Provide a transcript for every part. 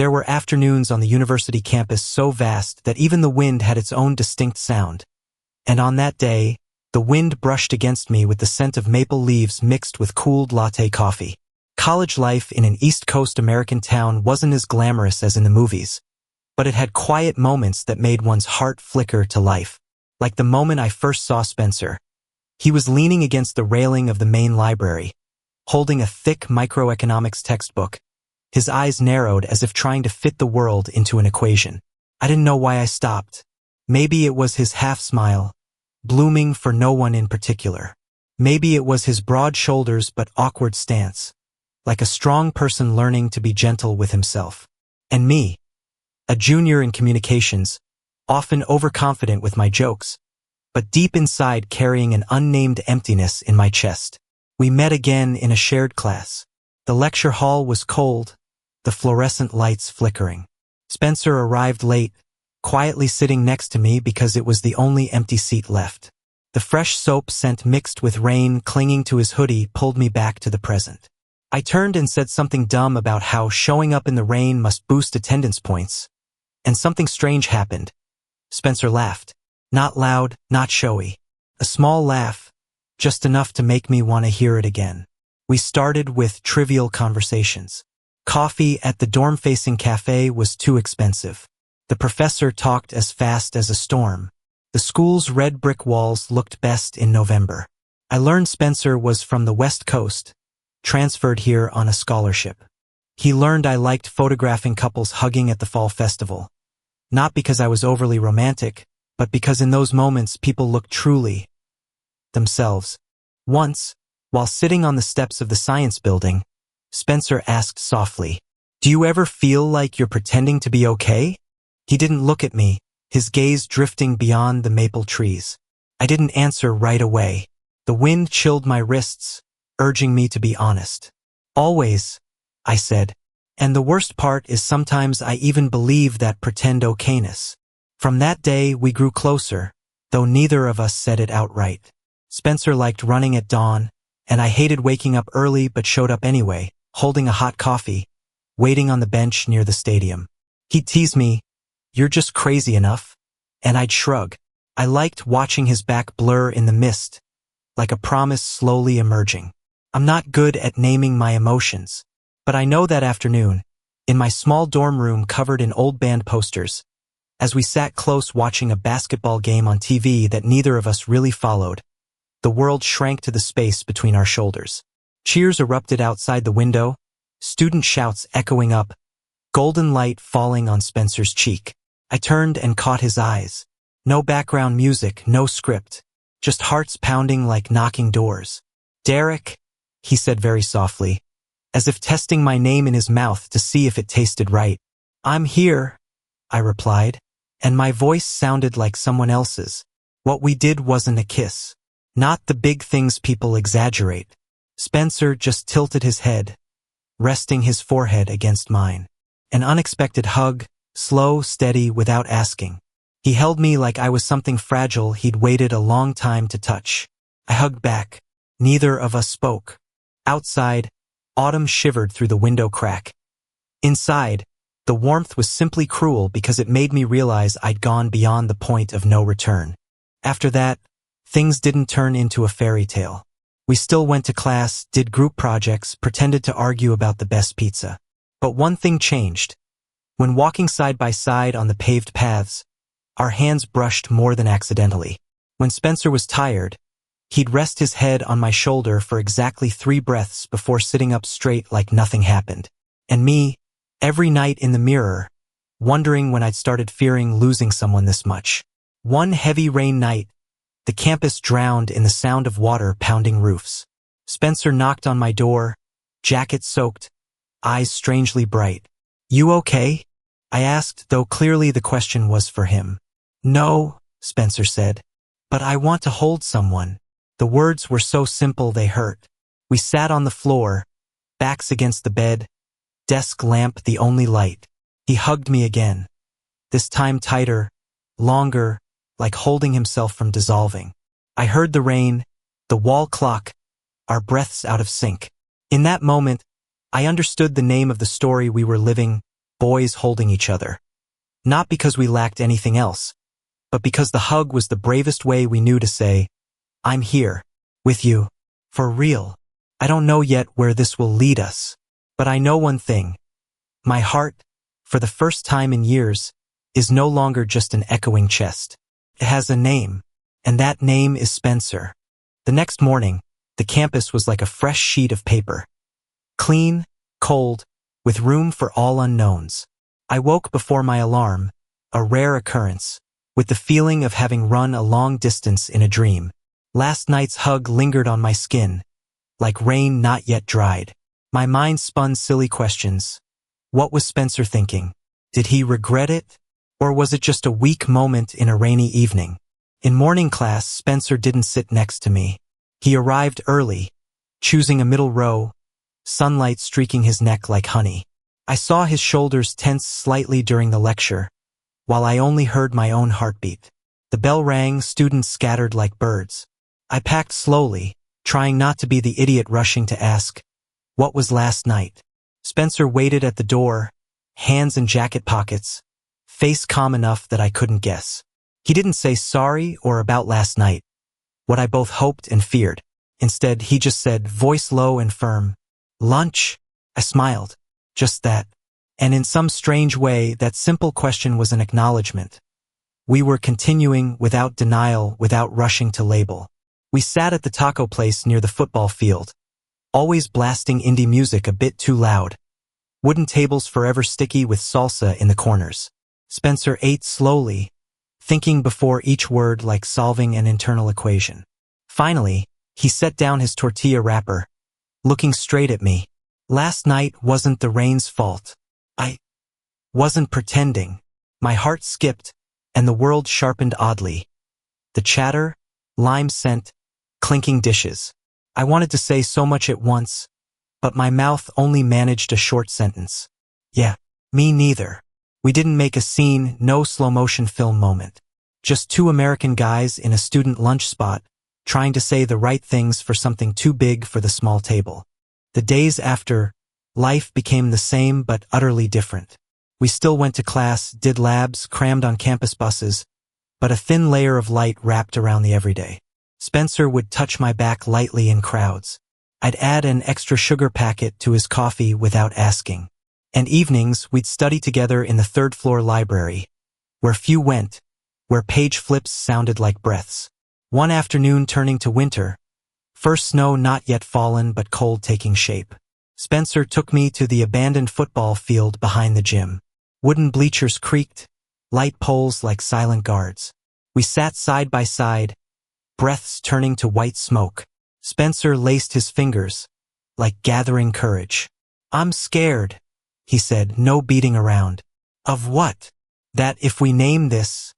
There were afternoons on the university campus so vast that even the wind had its own distinct sound. And on that day, the wind brushed against me with the scent of maple leaves mixed with cooled latte coffee. College life in an East Coast American town wasn't as glamorous as in the movies, but it had quiet moments that made one's heart flicker to life. Like the moment I first saw Spencer. He was leaning against the railing of the main library, holding a thick microeconomics textbook. His eyes narrowed as if trying to fit the world into an equation. I didn't know why I stopped. Maybe it was his half-smile, blooming for no one in particular. Maybe it was his broad shoulders but awkward stance, like a strong person learning to be gentle with himself. And me, a junior in communications, often overconfident with my jokes, but deep inside carrying an unnamed emptiness in my chest. We met again in a shared class. The lecture hall was cold, the fluorescent lights flickering. Spencer arrived late, quietly sitting next to me because it was the only empty seat left. The fresh soap scent mixed with rain clinging to his hoodie pulled me back to the present. I turned and said something dumb about how showing up in the rain must boost attendance points. And something strange happened. Spencer laughed. Not loud, not showy. A small laugh, just enough to make me want to hear it again. We started with trivial conversations. Coffee at the dorm-facing cafe was too expensive. The professor talked as fast as a storm. The school's red brick walls looked best in November. I learned Spencer was from the West Coast, transferred here on a scholarship. He learned I liked photographing couples hugging at the fall festival. Not because I was overly romantic, but because in those moments people looked truly themselves. Once, while sitting on the steps of the science building, Spencer asked softly, "Do you ever feel like you're pretending to be okay?" He didn't look at me, his gaze drifting beyond the maple trees. I didn't answer right away. The wind chilled my wrists, urging me to be honest. "Always," I said. And the worst part is sometimes I even believe that pretend okayness. From that day we grew closer, though neither of us said it outright. Spencer liked running at dawn, and I hated waking up early but showed up anyway, holding a hot coffee, waiting on the bench near the stadium. He'd tease me, "You're just crazy enough," and I'd shrug. I liked watching his back blur in the mist, like a promise slowly emerging. I'm not good at naming my emotions, but I know that afternoon, in my small dorm room covered in old band posters, as we sat close watching a basketball game on TV that neither of us really followed, the world shrank to the space between our shoulders. Cheers erupted outside the window, student shouts echoing up, golden light falling on Spencer's cheek. I turned and caught his eyes. No background music, no script, just hearts pounding like knocking doors. "Derek," he said very softly, as if testing my name in his mouth to see if it tasted right. "I'm here," I replied, and my voice sounded like someone else's. What we did wasn't a kiss. Not the big things people exaggerate. Spencer just tilted his head, resting his forehead against mine. An unexpected hug, slow, steady, without asking. He held me like I was something fragile he'd waited a long time to touch. I hugged back. Neither of us spoke. Outside, autumn shivered through the window crack. Inside, the warmth was simply cruel because it made me realize I'd gone beyond the point of no return. After that, things didn't turn into a fairy tale. We still went to class, did group projects, pretended to argue about the best pizza. But one thing changed. When walking side by side on the paved paths, our hands brushed more than accidentally. When Spencer was tired, he'd rest his head on my shoulder for exactly 3 breaths before sitting up straight like nothing happened. And me, every night in the mirror, wondering when I'd started fearing losing someone this much. One heavy rain night, the campus drowned in the sound of water pounding roofs. Spencer knocked on my door, jacket soaked, eyes strangely bright. "You okay?" I asked, though clearly the question was for him. "No," Spencer said, "but I want to hold someone." The words were so simple they hurt. We sat on the floor, backs against the bed, desk lamp the only light. He hugged me again, this time tighter, longer, like holding himself from dissolving. I heard the rain, the wall clock, our breaths out of sync. In that moment, I understood the name of the story we were living, boys holding each other. Not because we lacked anything else, but because the hug was the bravest way we knew to say, "I'm here, with you, for real." I don't know yet where this will lead us, but I know one thing. My heart, for the first time in years, is no longer just an echoing chest. It has a name, and that name is Spencer. The next morning, the campus was like a fresh sheet of paper. Clean, cold, with room for all unknowns. I woke before my alarm, a rare occurrence, with the feeling of having run a long distance in a dream. Last night's hug lingered on my skin, like rain not yet dried. My mind spun silly questions. What was Spencer thinking? Did he regret it? Or was it just a weak moment in a rainy evening? In morning class, Spencer didn't sit next to me. He arrived early, choosing a middle row, sunlight streaking his neck like honey. I saw his shoulders tense slightly during the lecture, while I only heard my own heartbeat. The bell rang, students scattered like birds. I packed slowly, trying not to be the idiot rushing to ask, "What was last night?" Spencer waited at the door, hands in jacket pockets, face calm enough that I couldn't guess. He didn't say sorry or about last night, what I both hoped and feared. Instead, he just said, voice low and firm, "Lunch?" I smiled. Just that. And in some strange way, that simple question was an acknowledgement. We were continuing without denial, without rushing to label. We sat at the taco place near the football field, always blasting indie music a bit too loud. Wooden tables forever sticky with salsa in the corners. Spencer ate slowly, thinking before each word like solving an internal equation. Finally, he set down his tortilla wrapper, looking straight at me. Last night wasn't the rain's fault. I wasn't pretending. My heart skipped, and the world sharpened oddly. The chatter, lime scent, clinking dishes. I wanted to say so much at once, but my mouth only managed a short sentence. Yeah, me neither. We didn't make a scene, no slow-motion film moment. Just two American guys in a student lunch spot, trying to say the right things for something too big for the small table. The days after, life became the same but utterly different. We still went to class, did labs, crammed on campus buses, but a thin layer of light wrapped around the everyday. Spencer would touch my back lightly in crowds. I'd add an extra sugar packet to his coffee without asking. And evenings, we'd study together in the third-floor library, where few went, where page flips sounded like breaths. One afternoon turning to winter, first snow not yet fallen but cold taking shape. Spencer took me to the abandoned football field behind the gym. Wooden bleachers creaked, light poles like silent guards. We sat side by side, breaths turning to white smoke. Spencer laced his fingers, like gathering courage. "I'm scared," he said, "no beating around." "Of what?" "That if we name this,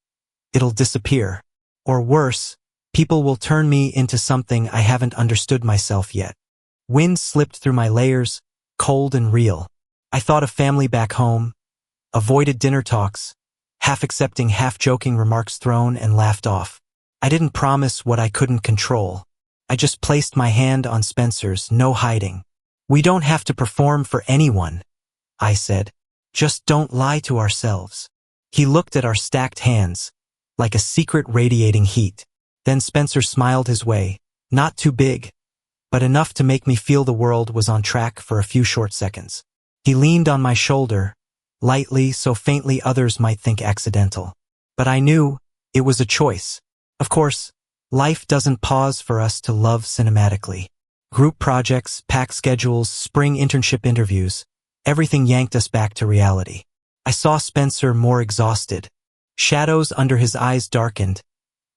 it'll disappear. Or worse, people will turn me into something I haven't understood myself yet." Wind slipped through my layers, cold and real. I thought of family back home, avoided dinner talks, half accepting, half joking remarks thrown and laughed off. I didn't promise what I couldn't control. I just placed my hand on Spencer's, no hiding. "We don't have to perform for anyone," I said. "Just don't lie to ourselves." He looked at our stacked hands, like a secret radiating heat. Then Spencer smiled his way, not too big, but enough to make me feel the world was on track for a few short seconds. He leaned on my shoulder, lightly, so faintly others might think accidental. But I knew it was a choice. Of course, life doesn't pause for us to love cinematically. Group projects, packed schedules, spring internship interviews, everything yanked us back to reality. I saw Spencer more exhausted. Shadows under his eyes darkened.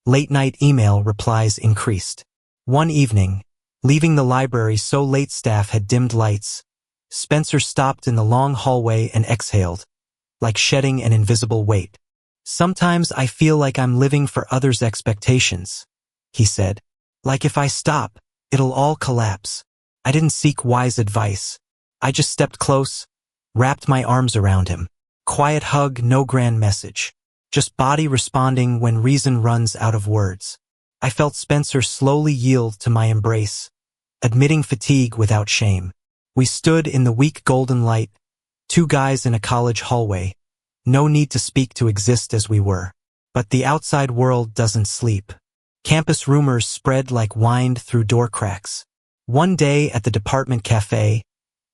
Late-night email replies increased. One evening, leaving the library so late staff had dimmed lights, Spencer stopped in the long hallway and exhaled, like shedding an invisible weight. "Sometimes I feel like I'm living for others' expectations," he said. "Like if I stop, it'll all collapse." I didn't seek wise advice. I just stepped close, wrapped my arms around him. Quiet hug, no grand message. Just body responding when reason runs out of words. I felt Spencer slowly yield to my embrace, admitting fatigue without shame. We stood in the weak golden light, Two guys in a college hallway. No need to speak to exist as we were. But the outside world doesn't sleep. Campus rumors spread like wind through door cracks. One day at the department cafe,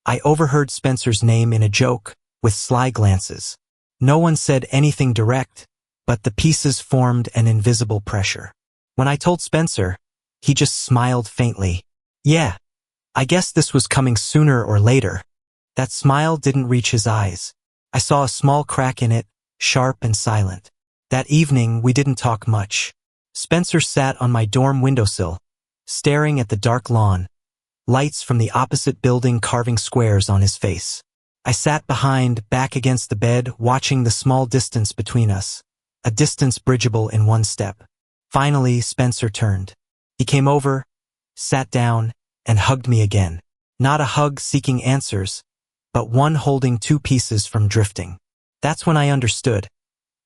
I overheard Spencer's name in a joke, with sly glances. No one said anything direct, but the pieces formed an invisible pressure. When I told Spencer, he just smiled faintly. Yeah, I guess this was coming sooner or later. That smile didn't reach his eyes. I saw a small crack in it, sharp and silent. That evening, we didn't talk much. Spencer sat on my dorm windowsill, staring at the dark lawn, lights from the opposite building carving squares on his face. I sat behind, back against the bed, watching the small distance between us, a distance bridgeable in one step. Finally, Spencer turned. He came over, sat down, and hugged me again. Not a hug seeking answers, but one holding two pieces from drifting. That's when I understood.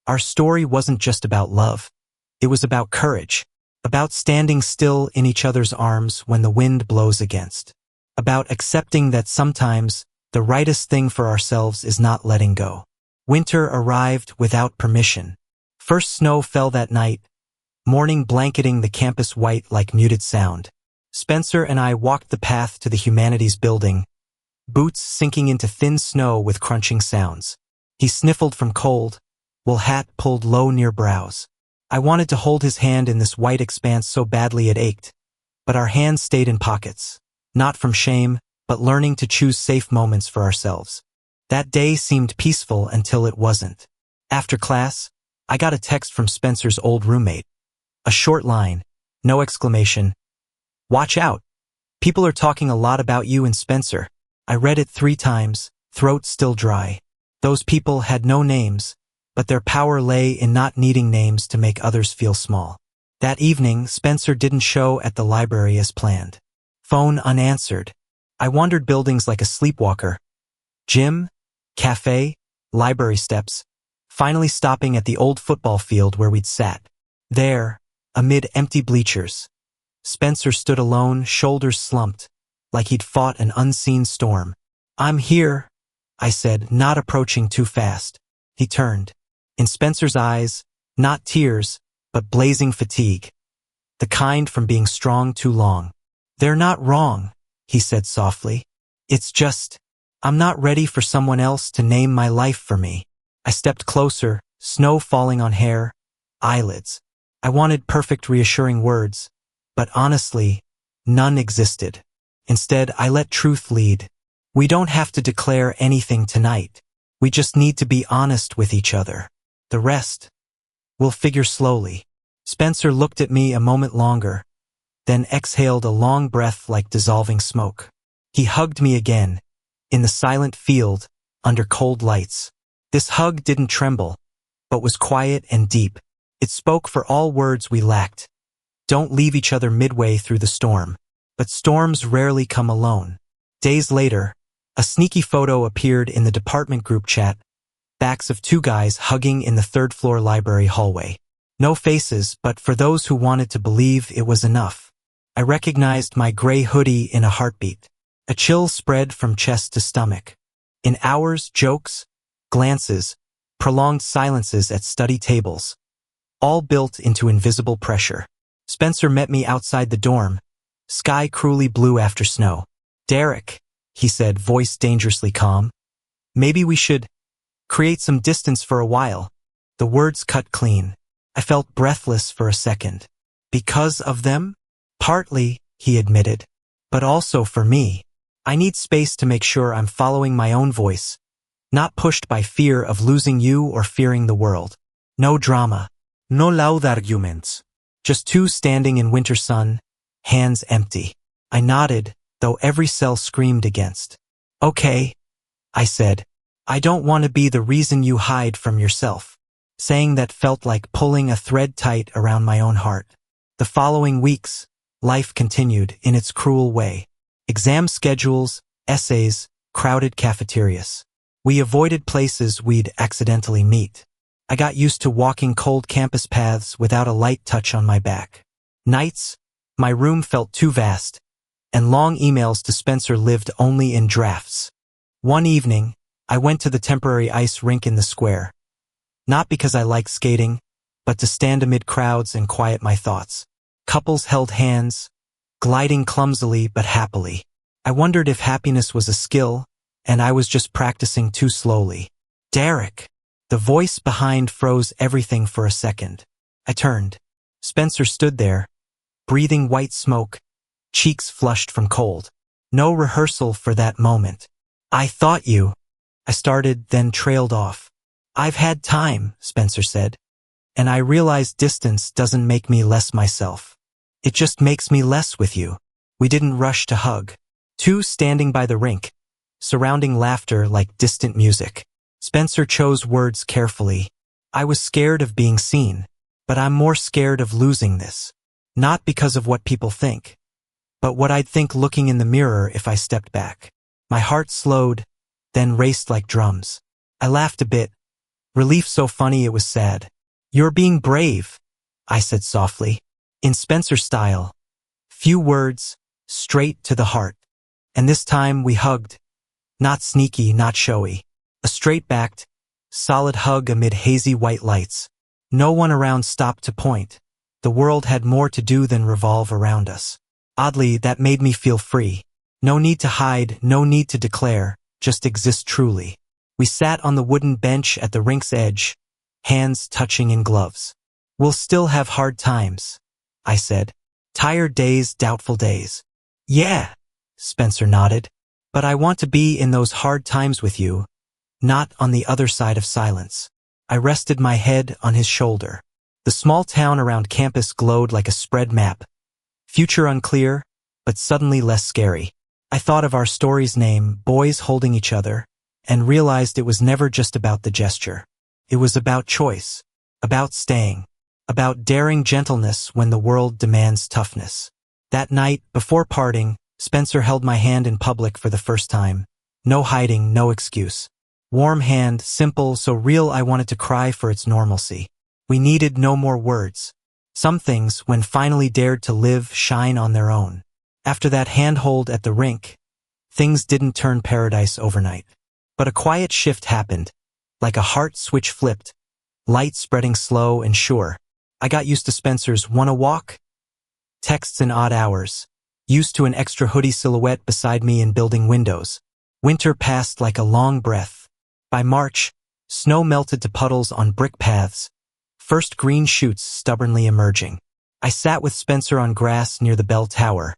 Our story wasn't just about love. It was about courage, about standing still in each other's arms when the wind blows against, about accepting that sometimes the rightest thing for ourselves is not letting go. Winter arrived without permission. First snow fell that night, morning blanketing the campus white like muted sound. Spencer and I walked the path to the humanities building, boots sinking into thin snow with crunching sounds. He sniffled from cold, wool hat pulled low near brows. I wanted to hold his hand in this white expanse so badly it ached, but our hands stayed in pockets, not from shame, but learning to choose safe moments for ourselves. That day seemed peaceful until it wasn't. After class, I got a text from Spencer's old roommate. A short line, no exclamation. Watch out. People are talking a lot about you and Spencer. I read it 3 times, throat still dry. Those people had no names, but their power lay in not needing names to make others feel small. That evening, Spencer didn't show at the library as planned. Phone unanswered. I wandered buildings like a sleepwalker. Gym, cafe, library steps, finally stopping at the old football field where we'd sat. There, amid empty bleachers, Spencer stood alone, shoulders slumped, like he'd fought an unseen storm. I'm here, I said, not approaching too fast. He turned. In Spencer's eyes, not tears, but blazing fatigue. The kind from being strong too long. They're not wrong, he said softly. It's just, I'm not ready for someone else to name my life for me. I stepped closer, snow falling on hair, eyelids. I wanted perfect reassuring words, but honestly, none existed. Instead, I let truth lead. We don't have to declare anything tonight. We just need to be honest with each other. The rest, we'll figure slowly. Spencer looked at me a moment longer, then exhaled a long breath like dissolving smoke. He hugged me again, in the silent field, under cold lights. This hug didn't tremble, but was quiet and deep. It spoke for all words we lacked. Don't leave each other midway through the storm. But storms rarely come alone. Days later, a sneaky photo appeared in the department group chat, backs of 2 guys hugging in the 3rd-floor library hallway. No faces, but for those who wanted to believe, it was enough. I recognized my gray hoodie in a heartbeat. A chill spread from chest to stomach. In hours, jokes, glances, prolonged silences at study tables, all built into invisible pressure. Spencer met me outside the dorm, sky cruelly blue after snow. Derek, he said, voice dangerously calm. Maybe we should create some distance for a while. The words cut clean. I felt breathless for a second. Because of them? Partly, he admitted. But also for me. I need space to make sure I'm following my own voice, not pushed by fear of losing you or fearing the world. No drama. No loud arguments. Just 2 standing in winter sun, hands empty. I nodded, though every cell screamed against. Okay, I said. I don't want to be the reason you hide from yourself. Saying that felt like pulling a thread tight around my own heart. The following weeks, life continued in its cruel way. Exam schedules, essays, crowded cafeterias. We avoided places we'd accidentally meet. I got used to walking cold campus paths without a light touch on my back. Nights, my room felt too vast, and long emails to Spencer lived only in drafts. One evening, I went to the temporary ice rink in the square. Not because I liked skating, but to stand amid crowds and quiet my thoughts. Couples held hands, gliding clumsily but happily. I wondered if happiness was a skill, and I was just practicing too slowly. Derek! The voice behind froze everything for a second. I turned. Spencer stood there, breathing white smoke, cheeks flushed from cold. No rehearsal for that moment. I thought you... I started, then trailed off. I've had time, Spencer said. And I realized distance doesn't make me less myself. It just makes me less with you. We didn't rush to hug. Two standing by the rink, surrounding laughter like distant music. Spencer chose words carefully. I was scared of being seen, but I'm more scared of losing this. Not because of what people think, but what I'd think looking in the mirror if I stepped back. My heart slowed, then raced like drums. I laughed a bit, relief so funny it was sad. You're being brave, I said softly. In Spencer style. Few words, straight to the heart. And this time we hugged. Not sneaky, not showy. A straight-backed, solid hug amid hazy white lights. No one around stopped to point. The world had more to do than revolve around us. Oddly, that made me feel free. No need to hide, no need to declare, just exist truly. We sat on the wooden bench at the rink's edge, hands touching in gloves. We'll still have hard times, I said. Tired days, doubtful days. Yeah, Spencer nodded. But I want to be in those hard times with you, not on the other side of silence. I rested my head on his shoulder. The small town around campus glowed like a spread map. Future unclear, but suddenly less scary. I thought of our story's name, Boys Holding Each Other, and realized it was never just about the gesture. It was about choice, about staying, about daring gentleness when the world demands toughness. That night, before parting, Spencer held my hand in public for the first time. No hiding, no excuse. Warm hand, simple, so real I wanted to cry for its normalcy. We needed no more words. Some things, when finally dared to live, shine on their own. After that handhold at the rink, things didn't turn paradise overnight. But a quiet shift happened, like a heart switch flipped, light spreading slow and sure. I got used to Spencer's "wanna walk?" texts in odd hours, used to an extra hoodie silhouette beside me in building windows. Winter passed like a long breath. By March, snow melted to puddles on brick paths, first green shoots stubbornly emerging. I sat with Spencer on grass near the bell tower,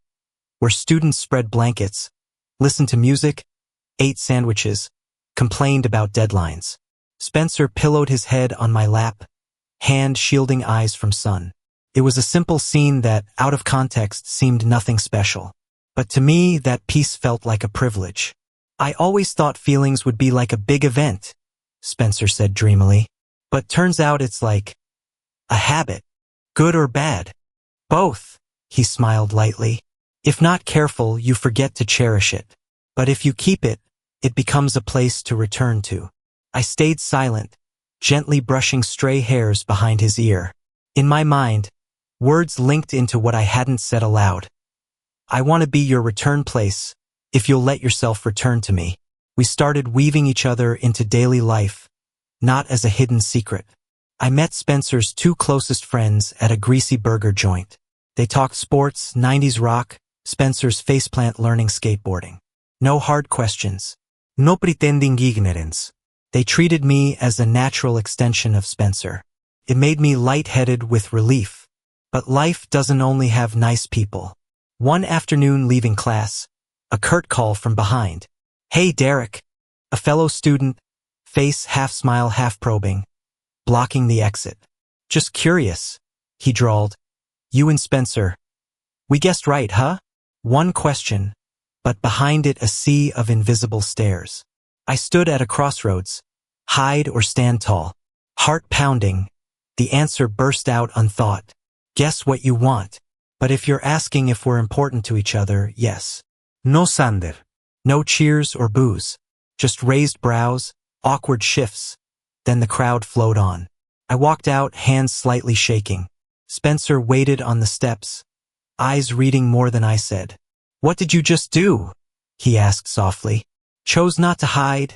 where students spread blankets, listened to music, ate sandwiches, complained about deadlines. Spencer pillowed his head on my lap, hand shielding eyes from sun. It was a simple scene that, out of context, seemed nothing special. But to me, that peace felt like a privilege. I always thought feelings would be like a big event, Spencer said dreamily. But turns out it's like a habit. Good or bad? Both, he smiled lightly. If not careful, you forget to cherish it. But if you keep it, it becomes a place to return to. I stayed silent, gently brushing stray hairs behind his ear. In my mind, words linked into what I hadn't said aloud. I want to be your return place, if you'll let yourself return to me. We started weaving each other into daily life, not as a hidden secret. I met Spencer's two closest friends at a greasy burger joint. They talked sports, 90s rock, Spencer's faceplant learning skateboarding. No hard questions. No pretending ignorance. They treated me as a natural extension of Spencer. It made me lightheaded with relief. But life doesn't only have nice people. One afternoon leaving class, a curt call from behind. Hey, Derek. A fellow student, face half smile, half probing, blocking the exit. Just curious, he drawled. You and Spencer. We guessed right, huh? One question, but behind it a sea of invisible stares. I stood at a crossroads, hide or stand tall. Heart pounding, the answer burst out unthought. Guess what you want. But if you're asking if we're important to each other, yes. No Sander. No cheers or boos. Just raised brows, awkward shifts. Then the crowd flowed on. I walked out, hands slightly shaking. Spencer waited on the steps, eyes reading more than I said. What did you just do? He asked softly. Chose not to hide.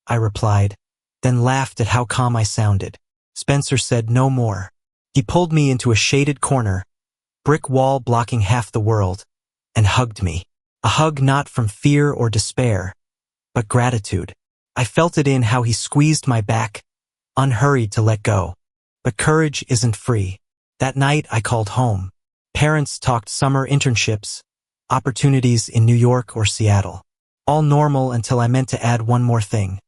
I replied, then laughed at how calm I sounded. Spencer said no more. He pulled me into a shaded corner, brick wall blocking half the world, and hugged me. A hug not from fear or despair, but gratitude. I felt it in how he squeezed my back, unhurried to let go. But courage isn't free. That night I called home. Parents talked summer internships, opportunities in New York or Seattle. All normal until I meant to add one more thing.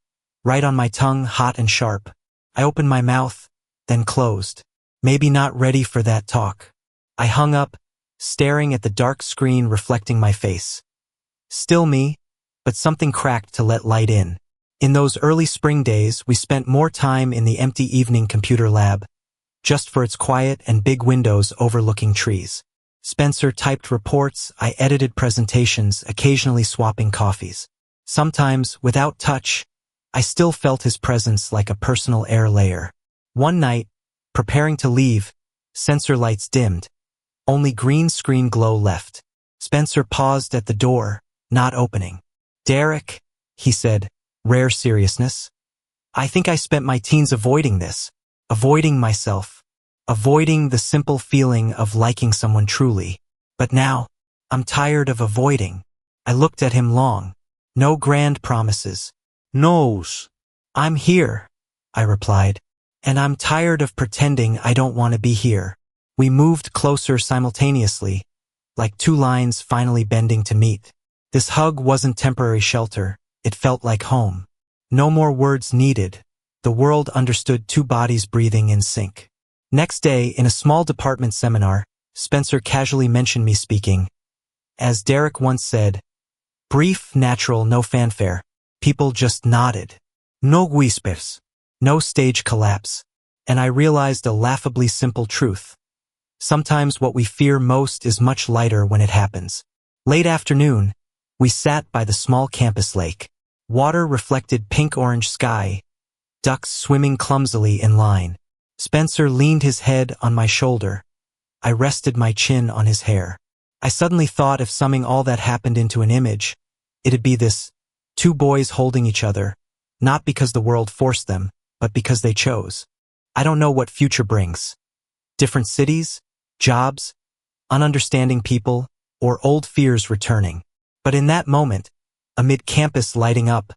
Right on my tongue, hot and sharp. I opened my mouth, then closed. Maybe not ready for that talk. I hung up, staring at the dark screen reflecting my face. Still me, but something cracked to let light in. In those early spring days, we spent more time in the empty evening computer lab, just for its quiet and big windows overlooking trees. Spencer typed reports, I edited presentations, occasionally swapping coffees. Sometimes, without touch, I still felt his presence like a personal air layer. One night, preparing to leave, sensor lights dimmed. Only green screen glow left. Spencer paused at the door, not opening. Derek, he said, rare seriousness. I think I spent my teens avoiding this, avoiding myself, avoiding the simple feeling of liking someone truly. But now, I'm tired of avoiding. I looked at him long. No grand promises. No's. I'm here, I replied. And I'm tired of pretending I don't want to be here. We moved closer simultaneously, like two lines finally bending to meet. This hug wasn't temporary shelter, it felt like home. No more words needed. The world understood two bodies breathing in sync. Next day, in a small department seminar, Spencer casually mentioned me speaking. As Derek once said, brief, natural, no fanfare. People just nodded. No whispers. No stage collapse. And I realized a laughably simple truth. Sometimes what we fear most is much lighter when it happens. Late afternoon, we sat by the small campus lake. Water reflected pink-orange sky, ducks swimming clumsily in line. Spencer leaned his head on my shoulder. I rested my chin on his hair. I suddenly thought if summing all that happened into an image, it'd be this: two boys holding each other, not because the world forced them, but because they chose. I don't know what future brings. Different cities, jobs, ununderstanding people, or old fears returning. But in that moment, amid campus lighting up,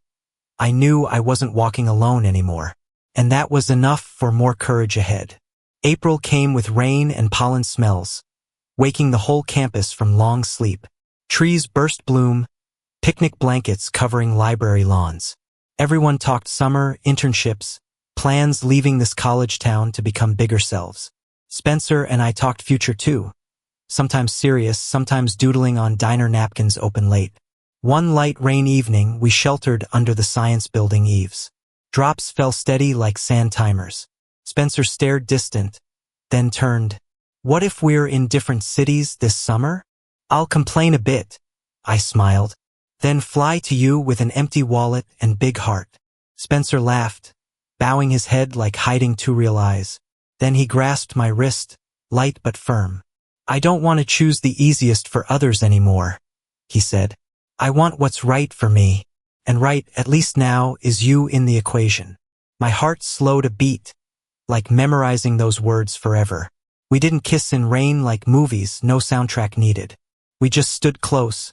I knew I wasn't walking alone anymore. And that was enough for more courage ahead. April came with rain and pollen smells, waking the whole campus from long sleep. Trees burst bloom, picnic blankets covering library lawns. Everyone talked summer, internships, plans leaving this college town to become bigger selves. Spencer and I talked future too, sometimes serious, sometimes doodling on diner napkins open late. One light rain evening, we sheltered under the science building eaves. Drops fell steady like sand timers. Spencer stared distant, then turned. What if we're in different cities this summer? I'll complain a bit, I smiled. Then fly to you with an empty wallet and big heart. Spencer laughed, bowing his head like hiding two real eyes. Then he grasped my wrist, light but firm. I don't want to choose the easiest for others anymore, he said. I want what's right for me. And right, at least now, is you in the equation. My heart slowed a beat, like memorizing those words forever. We didn't kiss in rain like movies, no soundtrack needed. We just stood close,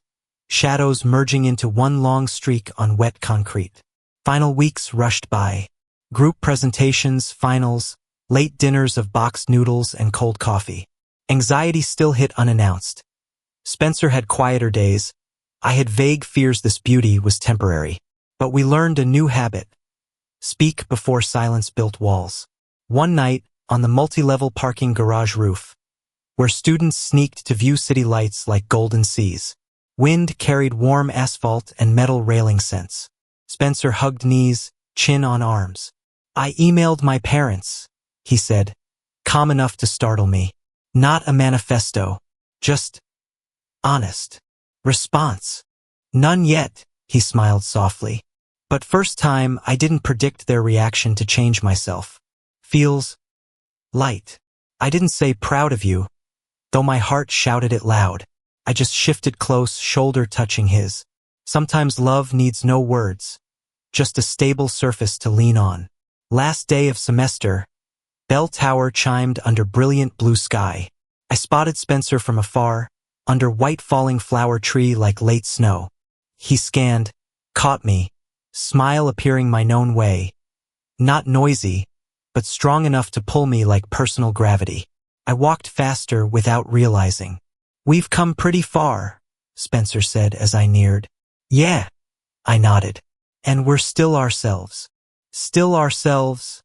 shadows merging into one long streak on wet concrete. Final weeks rushed by. Group presentations, finals, late dinners of boxed noodles and cold coffee. Anxiety still hit unannounced. Spencer had quieter days. I had vague fears this beauty was temporary. But we learned a new habit. Speak before silence built walls. One night, on the multi-level parking garage roof, where students sneaked to view city lights like golden seas. Wind carried warm asphalt and metal railing scents. Spencer hugged knees, chin on arms. I emailed my parents, he said, calm enough to startle me. Not a manifesto, just honest. Response. None yet, he smiled softly. But first time, I didn't predict their reaction to change myself. Feels light. I didn't say proud of you, though my heart shouted it loud. I just shifted close, shoulder touching his. Sometimes love needs no words, just a stable surface to lean on. Last day of semester, bell tower chimed under brilliant blue sky. I spotted Spencer from afar, under white falling flower tree like late snow. He scanned, caught me, smile appearing my known way. Not noisy, but strong enough to pull me like personal gravity. I walked faster without realizing. "We've come pretty far," Spencer said as I neared. "Yeah," I nodded. "And we're still ourselves." "Still ourselves,"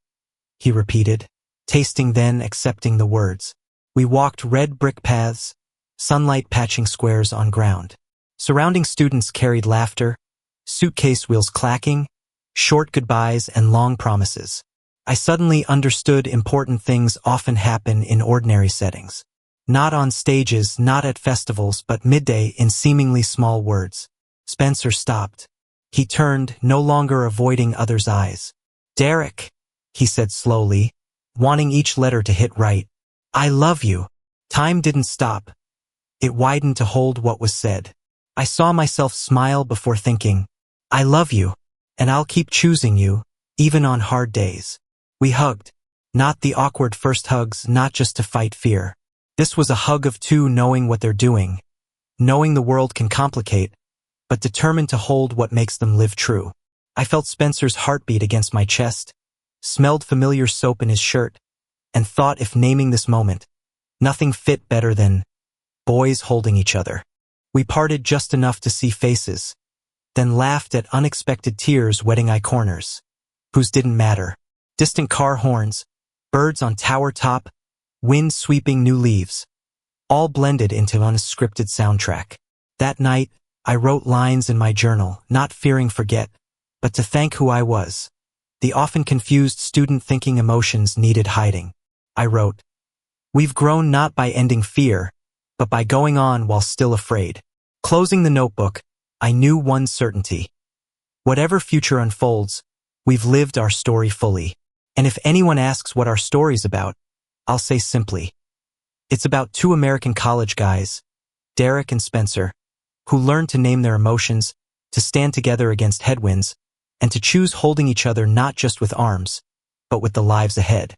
he repeated, tasting then accepting the words. We walked red brick paths, sunlight patching squares on ground. Surrounding students carried laughter, suitcase wheels clacking, short goodbyes and long promises. I suddenly understood important things often happen in ordinary settings. Not on stages, not at festivals, but midday in seemingly small words. Spencer stopped. He turned, no longer avoiding others' eyes. "Derek," he said slowly, wanting each letter to hit right. "I love you." Time didn't stop. It widened to hold what was said. I saw myself smile before thinking, "I love you, and I'll keep choosing you, even on hard days." We hugged. Not the awkward first hugs, not just to fight fear. This was a hug of two knowing what they're doing, knowing the world can complicate, but determined to hold what makes them live true. I felt Spencer's heartbeat against my chest, smelled familiar soap in his shirt, and thought if naming this moment, nothing fit better than boys holding each other. We parted just enough to see faces, then laughed at unexpected tears wetting eye corners. Whose didn't matter. Distant car horns, birds on tower top, wind sweeping new leaves, all blended into an unscripted soundtrack. That night, I wrote lines in my journal, not fearing forget, but to thank who I was. The often confused student thinking emotions needed hiding. I wrote, "We've grown not by ending fear, but by going on while still afraid." Closing the notebook, I knew one certainty. Whatever future unfolds, we've lived our story fully. And if anyone asks what our story's about, I'll say simply, it's about two American college guys, Derek and Spencer, who learned to name their emotions, to stand together against headwinds, and to choose holding each other not just with arms, but with the lives ahead.